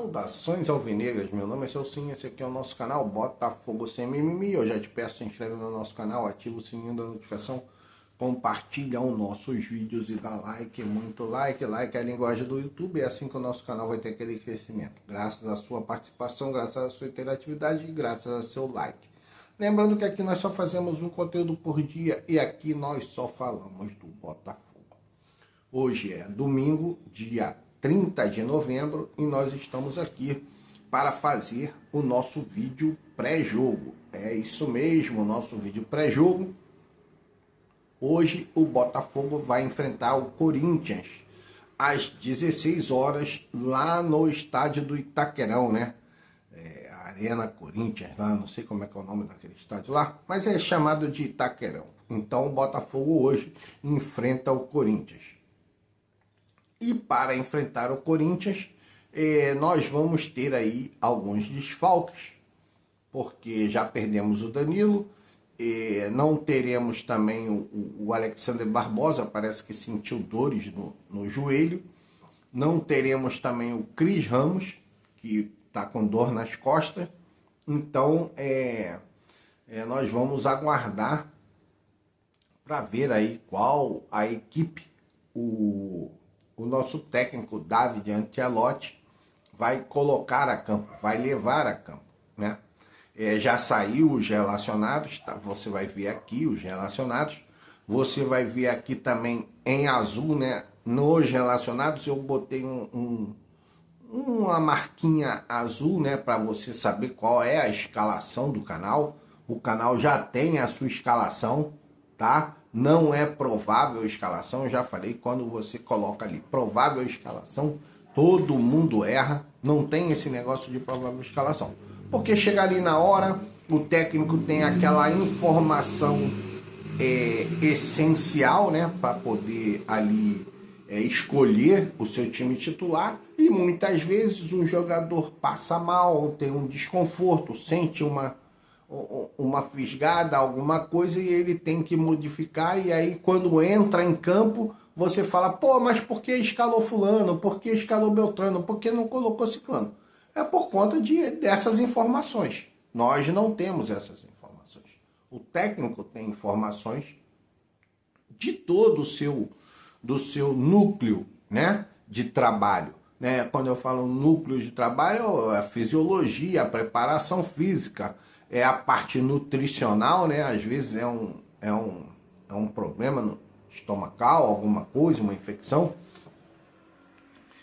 Saudações alvinegras, meu nome é Celcinho, esse aqui é o nosso canal Botafogo Sem Mimimi. Eu já te peço, se inscreve no nosso canal, ativa o sininho da notificação, compartilha os nossos vídeos e dá like, muito like. Like é a linguagem do YouTube, é assim que o nosso canal vai ter aquele crescimento. Graças à sua participação, graças à sua interatividade e graças ao seu like. Lembrando que aqui nós só fazemos um conteúdo por dia e aqui nós só falamos do Botafogo. Hoje é domingo, dia 30 de novembro, e nós estamos aqui para fazer o nosso vídeo pré-jogo. É isso mesmo, o nosso vídeo pré-jogo. Hoje o Botafogo vai enfrentar o Corinthians às 16 horas lá no estádio do Itaquerão, né? Arena Corinthians, lá, não sei como é que é o nome daquele estádio lá, mas é chamado de Itaquerão. Então o Botafogo hoje enfrenta o Corinthians. E para enfrentar o Corinthians, nós vamos ter aí alguns desfalques, porque já perdemos o Danilo, não teremos também o Alexander Barbosa, parece que sentiu dores no joelho, não teremos também o Cris Ramos, que está com dor nas costas, então nós vamos aguardar para ver aí qual a equipe o nosso técnico David Ancelotti vai colocar a campo, vai levar a campo, né? Já saiu os relacionados, tá? Você vai ver aqui os relacionados, você vai ver aqui também em azul, né? Nos relacionados eu botei uma marquinha azul, né? Para você saber qual é a escalação do canal. O canal já tem a sua escalação, tá? Não é provável escalação, eu já falei, quando você coloca ali provável escalação, todo mundo erra, não tem esse negócio de provável escalação. Porque chega ali na hora, o técnico tem aquela informação essencial, né, para poder ali escolher o seu time titular, e muitas vezes um jogador passa mal, tem um desconforto, sente uma fisgada, alguma coisa, e ele tem que modificar, e aí quando entra em campo, você fala, pô, mas por que escalou fulano? Por que escalou Beltrano? Por que não colocou ciclano? É por conta dessas informações. Nós não temos essas informações. O técnico tem informações de todo do seu núcleo, né, de trabalho. Né? Quando eu falo núcleo de trabalho, é a fisiologia, a preparação física, é a parte nutricional, né? Às vezes é um problema estomacal, alguma coisa, uma infecção.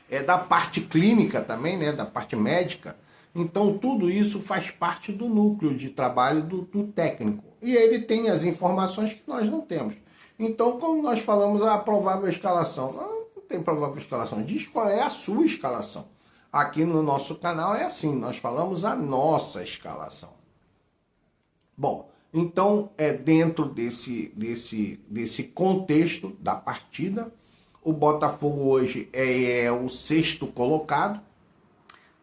É da parte clínica também, né? Da parte médica. Então tudo isso faz parte do núcleo de trabalho do técnico. E ele tem as informações que nós não temos. Então, quando nós falamos a provável escalação, não tem provável escalação, diz qual é a sua escalação. Aqui no nosso canal é assim, nós falamos a nossa escalação. Bom, então, dentro desse contexto da partida, o Botafogo hoje é o sexto colocado,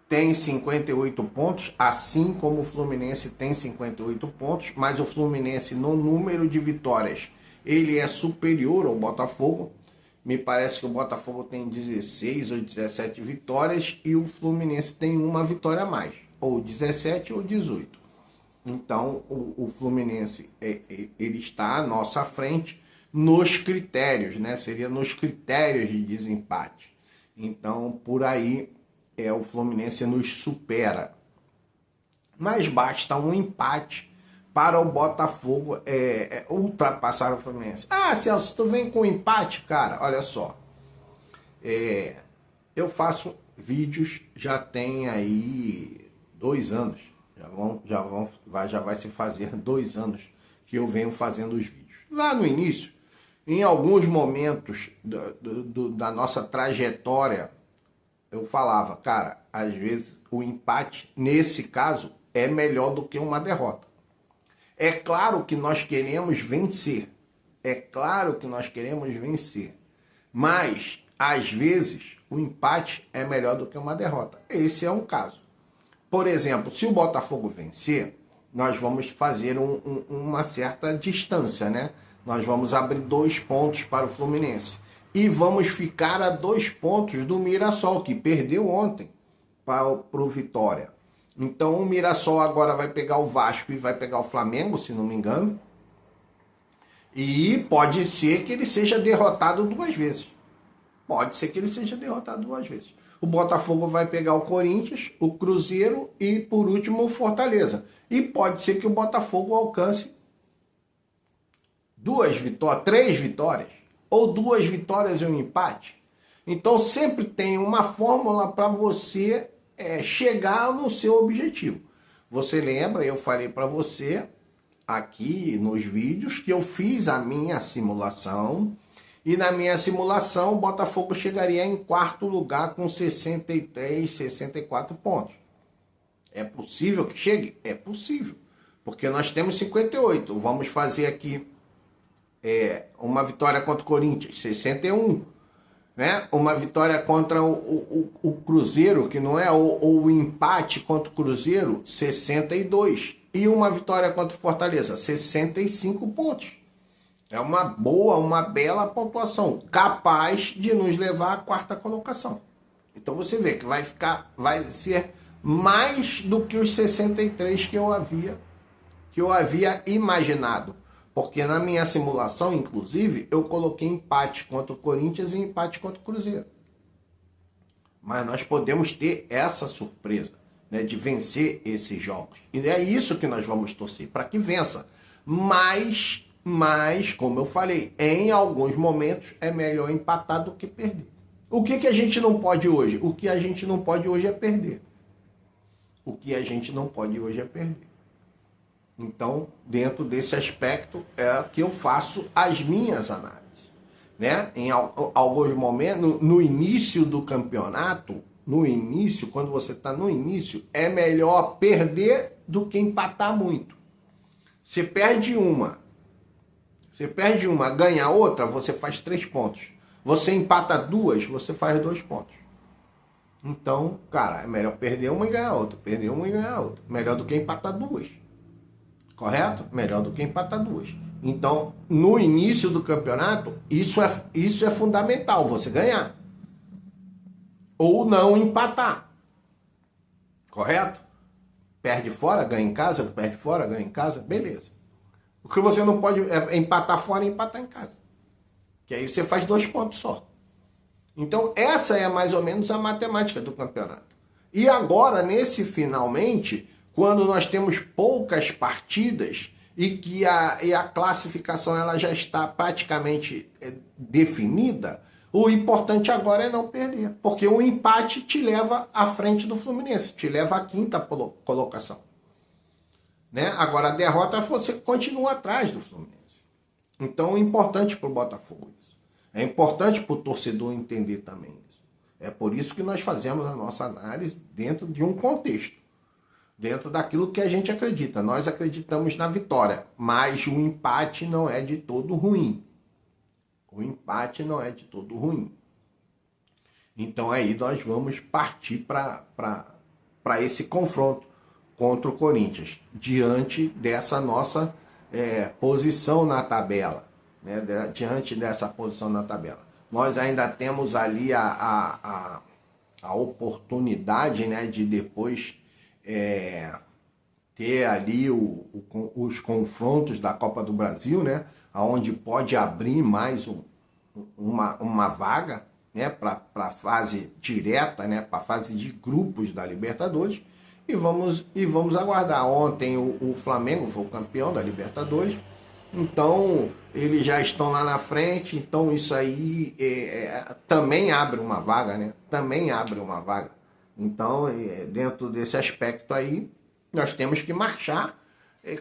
tem 58 pontos, assim como o Fluminense tem 58 pontos, mas o Fluminense no número de vitórias, ele é superior ao Botafogo. Me parece que o Botafogo tem 16 ou 17 vitórias e o Fluminense tem uma vitória a mais, ou 17 ou 18. Então, o Fluminense ele está à nossa frente nos critérios, né? Seria nos critérios de desempate. Então, por aí, o Fluminense nos supera. Mas basta um empate para o Botafogo ultrapassar o Fluminense. Ah, Celso, tu vem com empate? Cara, olha só. Eu faço vídeos, já tem aí 2 anos. Já vai se fazer 2 anos que eu venho fazendo os vídeos. Lá no início, em alguns momentos da nossa trajetória, eu falava, cara, às vezes o empate, nesse caso, é melhor do que uma derrota. É claro que nós queremos vencer. É claro que nós queremos vencer. Mas, às vezes, o empate é melhor do que uma derrota. Esse é um caso. Por exemplo, se o Botafogo vencer, nós vamos fazer uma certa distância, né? Nós vamos abrir 2 pontos para o Fluminense. E vamos ficar a 2 pontos do Mirassol, que perdeu ontem. para o Vitória. Então o Mirassol agora vai pegar o Vasco e vai pegar o Flamengo, se não me engano. E pode ser que ele seja derrotado 2 vezes. Pode ser que ele seja derrotado 2 vezes. O Botafogo vai pegar o Corinthians, o Cruzeiro e, por último, o Fortaleza. E pode ser que o Botafogo alcance 3 vitórias, ou 2 vitórias e um empate. Então sempre tem uma fórmula para você chegar no seu objetivo. Você lembra, eu falei para você aqui nos vídeos que eu fiz a minha simulação, e na minha simulação o Botafogo chegaria em 4º lugar com 63, 64 pontos. É possível que chegue? É possível, porque nós temos 58. Vamos fazer aqui uma vitória contra o Corinthians, 61. Né? Uma vitória contra o Cruzeiro, que não é o empate contra o Cruzeiro, 62. E uma vitória contra o Fortaleza, 65 pontos. É uma boa, uma bela pontuação, capaz de nos levar à 4ª colocação. Então você vê que vai ser mais do que os 63 que eu havia imaginado. Porque na minha simulação, inclusive, eu coloquei empate contra o Corinthians e empate contra o Cruzeiro. Mas nós podemos ter essa surpresa, né, de vencer esses jogos. E é isso que nós vamos torcer, para que vença. Mas, como eu falei, em alguns momentos é melhor empatar do que perder. O que a gente não pode hoje? O que a gente não pode hoje é perder. O que a gente não pode hoje é perder. Então, dentro desse aspecto, é que eu faço as minhas análises. Né? Em alguns momentos, no início do campeonato, quando você está no início, é melhor perder do que empatar muito. Você perde uma, ganha outra, você faz 3 pontos. Você empata 2, você faz 2 pontos. Então, cara, é melhor perder uma e ganhar outra. Perder uma e ganhar outra. Melhor do que empatar 2. Correto? Melhor do que empatar 2. Então, no início do campeonato, isso é fundamental, você ganhar. Ou não empatar. Correto? Perde fora, ganha em casa, perde fora, ganha em casa, beleza. O que você não pode é empatar fora e empatar em casa. Que aí você faz 2 pontos só. Então, essa é mais ou menos a matemática do campeonato. E agora, nesse finalmente, quando nós temos poucas partidas e que a classificação ela já está praticamente definida, o importante agora é não perder. Porque o empate te leva à frente do Fluminense, te leva à 5ª colocação. Né? Agora, a derrota você continua atrás do Fluminense. Então, é importante para o Botafogo isso. É importante para o torcedor entender também isso. É por isso que nós fazemos a nossa análise dentro de um contexto. Dentro daquilo que a gente acredita. Nós acreditamos na vitória, mas o empate não é de todo ruim. O empate não é de todo ruim. Então aí nós vamos partir para esse confronto contra o Corinthians, diante dessa nossa posição na tabela. Né? Diante dessa posição na tabela. Nós ainda temos ali a oportunidade, né, de depois ter ali os confrontos da Copa do Brasil, né, onde pode abrir mais uma vaga, né, para a fase direta, né, para a fase de grupos da Libertadores, e vamos aguardar. Ontem o Flamengo foi o campeão da Libertadores, então eles já estão lá na frente, então isso aí também abre uma vaga, né, também abre uma vaga. Então, dentro desse aspecto aí, nós temos que marchar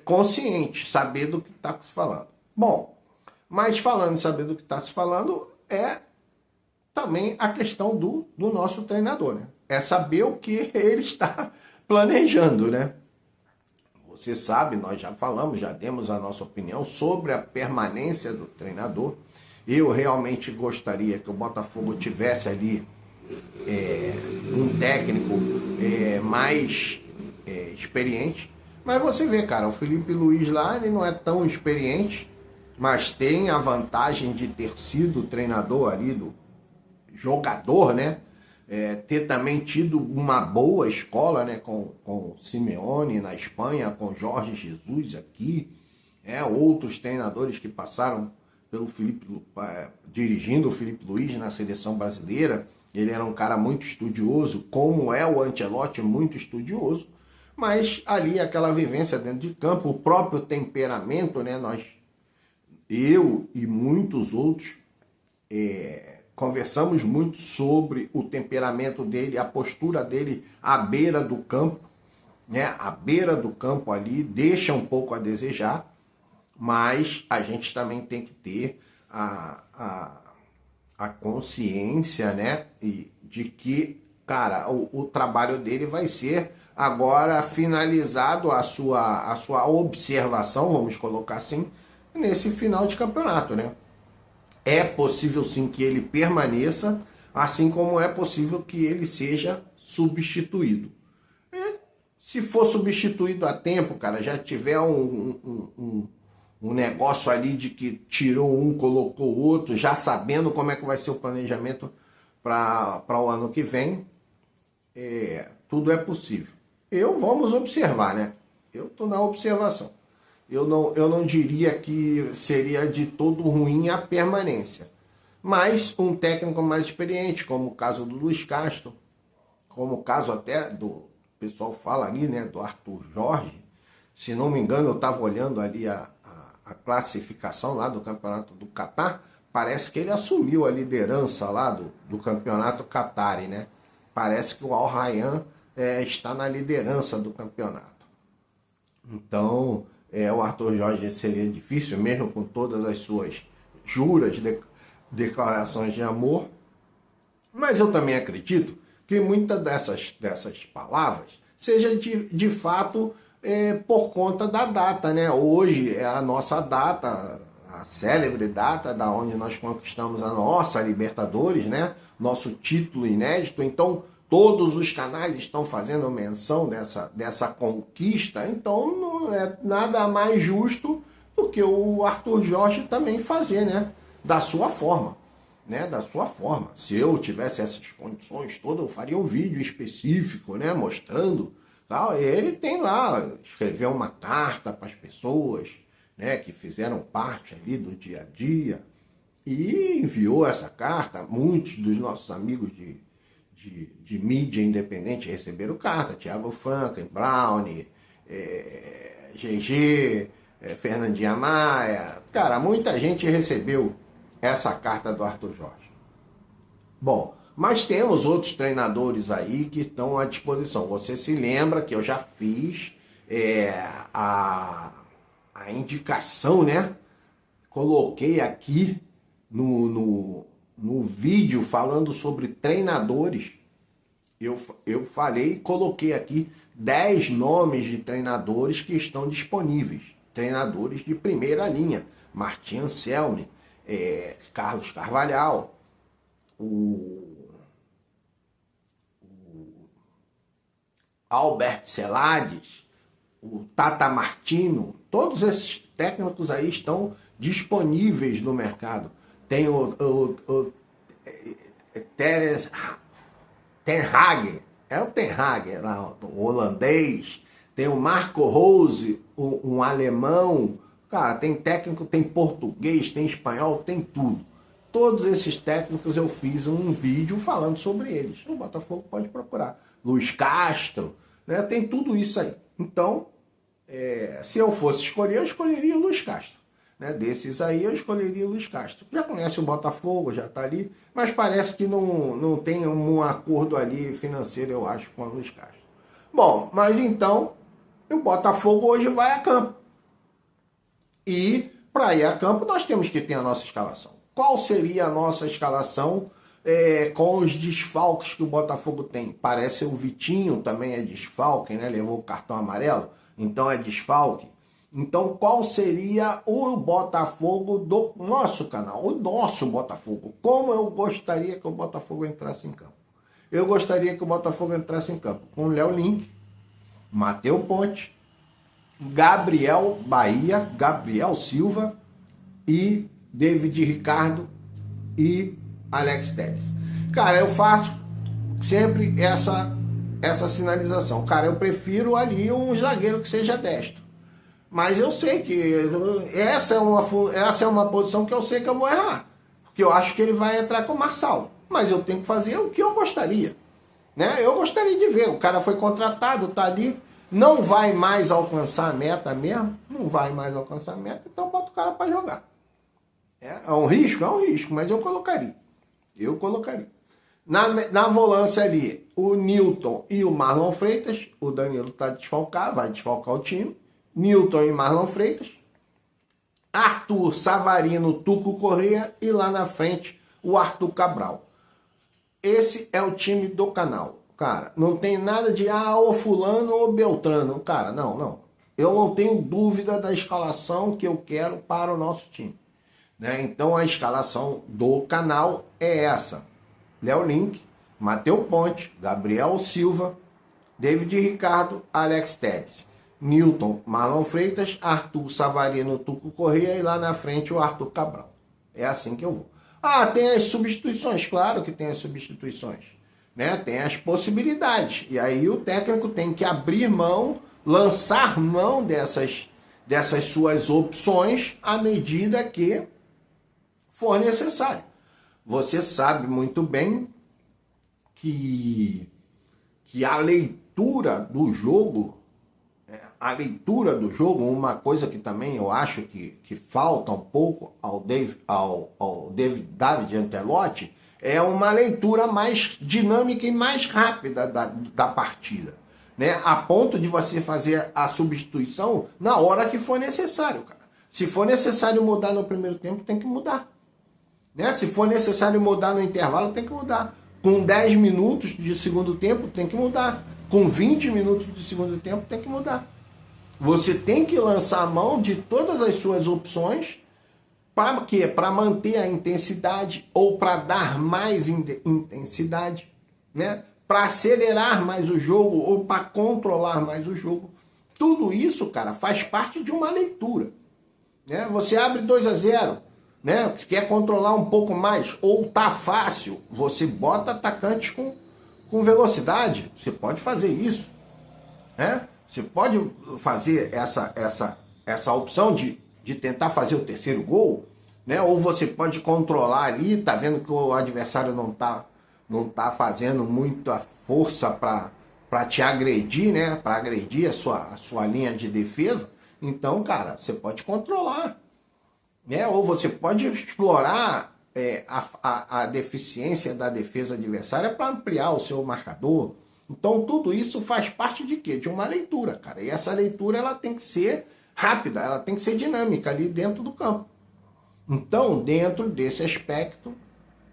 consciente, saber do que está se falando. Bom, mas falando em saber do que está se falando, é também a questão do nosso treinador, né? É saber o que ele está planejando, né? Você sabe, nós já falamos, já demos a nossa opinião sobre a permanência do treinador. Eu realmente gostaria que o Botafogo tivesse ali um técnico mais experiente, mas você vê, cara, o Felipe Luiz lá, ele não é tão experiente, mas tem a vantagem de ter sido treinador ali do jogador, né, ter também tido uma boa escola, né, com o Simeone na Espanha, com Jorge Jesus aqui, outros treinadores que passaram pelo dirigindo o Filipe Luís na seleção brasileira. Ele era um cara muito estudioso, como é o Ancelotti, muito estudioso, mas ali aquela vivência dentro de campo, o próprio temperamento, né, eu e muitos outros conversamos muito sobre o temperamento dele, a postura dele à beira do campo, né? À beira do campo ali deixa um pouco a desejar, mas a gente também tem que ter a consciência, né? De que, cara, o trabalho dele vai ser agora finalizado a sua observação, vamos colocar assim, nesse final de campeonato, né? É possível sim que ele permaneça, assim como é possível que ele seja substituído. E, se for substituído a tempo, cara, já tiver um negócio ali de que tirou um, colocou outro, já sabendo como é que vai ser o planejamento para o ano que vem, tudo é possível. Vamos observar, né? Eu estou na observação. Eu não diria que seria de todo ruim a permanência. Mas um técnico mais experiente, como o caso do Luiz Castro, como o caso até o pessoal fala ali, né, do Arthur Jorge, se não me engano, eu estava olhando ali a classificação lá do campeonato do Catar, parece que ele assumiu a liderança lá do campeonato Qatari, né? Parece que o Al Rayyan está na liderança do campeonato. Então, o Arthur Jorge seria difícil, mesmo com todas as suas juras, declarações de amor. Mas eu também acredito que muitas dessas palavras seja de fato por conta da data, né? Hoje é a nossa data, a célebre data da onde nós conquistamos a nossa Libertadores, né? Nosso título inédito. Então, todos os canais estão fazendo menção dessa conquista, então não é nada mais justo do que o Arthur Jorge também fazer, né? Da sua forma, né? Da sua forma. Se eu tivesse essas condições todas, eu faria um vídeo específico, né? Mostrando, tal. Ele tem lá, escreveu uma carta para as pessoas, né? Que fizeram parte ali do dia a dia e enviou essa carta. Muitos dos nossos amigos de mídia independente receberam carta, Thiago Franklin, Brownie, GG, Fernandinha Maia, cara, muita gente recebeu essa carta do Arthur Jorge. Bom, mas temos outros treinadores aí que estão à disposição. Você se lembra que eu já fiz a indicação, né? Coloquei aqui no vídeo falando sobre treinadores. Eu falei e coloquei aqui 10 nomes de treinadores que estão disponíveis. Treinadores de primeira linha. Martin Anselmi, Carlos Carvalhal, o Albert Celades, o Tata Martino. Todos esses técnicos aí estão disponíveis no mercado. Tem o Ten Hag, o Ten Hag, lá, o holandês. Tem o Marco Rose, um alemão. Cara, tem técnico, tem português, tem espanhol, tem tudo. Todos esses técnicos eu fiz um vídeo falando sobre eles. O Botafogo pode procurar. Luiz Castro, né? Tem tudo isso aí. Então, se eu fosse escolher, eu escolheria o Luiz Castro. Né? Desses aí eu escolheria o Luiz Castro. Já conhece o Botafogo, já está ali, mas parece que não tem um acordo ali financeiro, eu acho, com o Luiz Castro. Bom, mas então, o Botafogo hoje vai a campo. E para ir a campo nós temos que ter a nossa escalação. Qual seria a nossa escalação com os desfalques que o Botafogo tem? Parece o Vitinho também é desfalque, né? Levou o cartão amarelo, então é desfalque. Então qual seria o Botafogo do nosso canal? O nosso Botafogo. Como eu gostaria que o Botafogo entrasse em campo? Eu gostaria que o Botafogo entrasse em campo com Léo Link, Matheus Ponte, Gabriel Bahia, Gabriel Silva e David Ricardo e Alex Telles. Cara, eu faço sempre essa sinalização. Cara, eu prefiro ali um zagueiro que seja destro. Mas eu sei que essa é uma posição que eu sei que eu vou errar. Porque eu acho que ele vai entrar com o Marçal. Mas eu tenho que fazer o que eu gostaria. Né? Eu gostaria de ver. O cara foi contratado, tá ali. Não vai mais alcançar a meta mesmo. Não vai mais alcançar a meta. Então bota o cara para jogar. É um risco? É um risco. Mas eu colocaria. Na volância ali, o Newton e o Marlon Freitas. O Danilo tá desfalcado, vai desfalcar o time. Newton e Marlon Freitas. Arthur, Savarino, Tuco Corrêa. E lá na frente, o Arthur Cabral. Esse é o time do canal. Cara, não tem nada de ou fulano ou Beltrano. Cara, não. Eu não tenho dúvida da escalação que eu quero para o nosso time. Né? Então a escalação do canal é essa. Léo Link, Matheus Ponte, Gabriel Silva, David Ricardo, Alex Telles, Newton, Marlon Freitas, Arthur, Savarino, Tuco Corrêa e lá na frente o Arthur Cabral. É assim que eu vou. Tem as substituições, claro que tem as substituições. Né? Tem as possibilidades. E aí o técnico tem que abrir mão, lançar mão dessas suas opções à medida que for necessário. Você sabe muito bem que a leitura do jogo, uma coisa que também eu acho que falta um pouco ao David Ancelotti, é uma leitura mais dinâmica e mais rápida da partida. Né? A ponto de você fazer a substituição na hora que for necessário, cara. Se for necessário mudar no primeiro tempo, tem que mudar. Né? Se for necessário mudar no intervalo, tem que mudar. Com 10 minutos de segundo tempo, tem que mudar. Com 20 minutos de segundo tempo, tem que mudar. Você tem que lançar a mão de todas as suas opções. Para quê? Para manter a intensidade ou para dar mais intensidade, né? Para acelerar mais o jogo ou para controlar mais o jogo. Tudo isso, cara, faz parte de uma leitura. Né? Você abre 2-0, né? Quer controlar um pouco mais ou tá fácil, você bota atacantes com velocidade. Você pode fazer isso. Né? Você pode fazer essa opção de tentar fazer o terceiro gol, né? Ou você pode controlar ali, tá vendo que o adversário não tá fazendo muita força para te agredir, né? Para agredir a sua linha de defesa. Então, cara, você pode controlar, né? Ou você pode explorar a deficiência da defesa adversária para ampliar o seu marcador. Então, tudo isso faz parte de quê? De uma leitura, cara. E essa leitura ela tem que ser rápida, ela tem que ser dinâmica ali dentro do campo. Então, dentro desse aspecto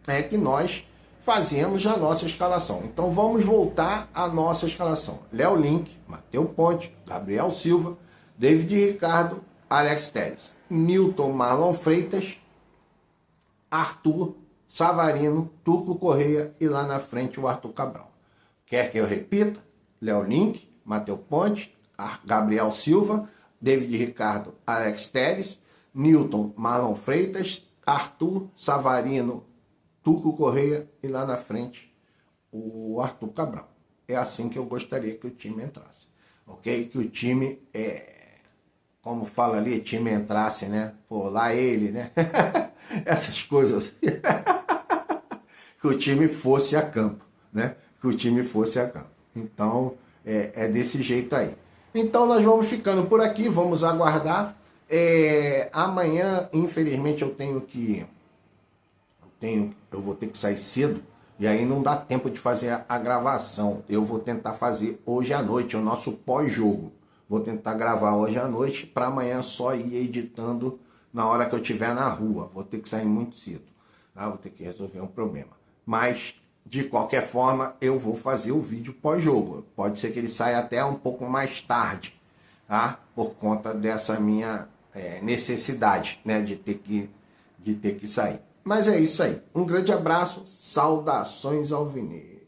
é que nós fazemos a nossa escalação. Então, vamos voltar à nossa escalação. Léo Link, Matheus Ponte, Gabriel Silva, David Ricardo, Alex Telles, Newton, Marlon Freitas, Arthur, Savarino, Tuco Corrêa e lá na frente o Arthur Cabral. Quer que eu repita? Léo Link, Matheus Ponte, Gabriel Silva, David Ricardo, Alex Telles, Newton, Marlon Freitas, Arthur, Savarino, Tuco Corrêa e lá na frente o Arthur Cabral. É assim que eu gostaria que o time entrasse. Ok? Que o time, como fala ali, time entrasse, né? Pô, lá ele, né? Essas coisas. Que o time fosse a campo, né? Que o time fosse a campo. Então, é desse jeito aí. Então, nós vamos ficando por aqui, vamos aguardar. Amanhã, infelizmente, eu vou ter que sair cedo, e aí não dá tempo de fazer a gravação. Eu vou tentar fazer hoje à noite, o nosso pós-jogo. Vou tentar gravar hoje à noite, para amanhã só ir editando na hora que eu estiver na rua. Vou ter que sair muito cedo, tá? Vou ter que resolver um problema. Mas, de qualquer forma, eu vou fazer o vídeo pós-jogo. Pode ser que ele saia até um pouco mais tarde, tá? Por conta dessa minha necessidade, né? de ter que sair. Mas é isso aí. Um grande abraço. Saudações alvinegras.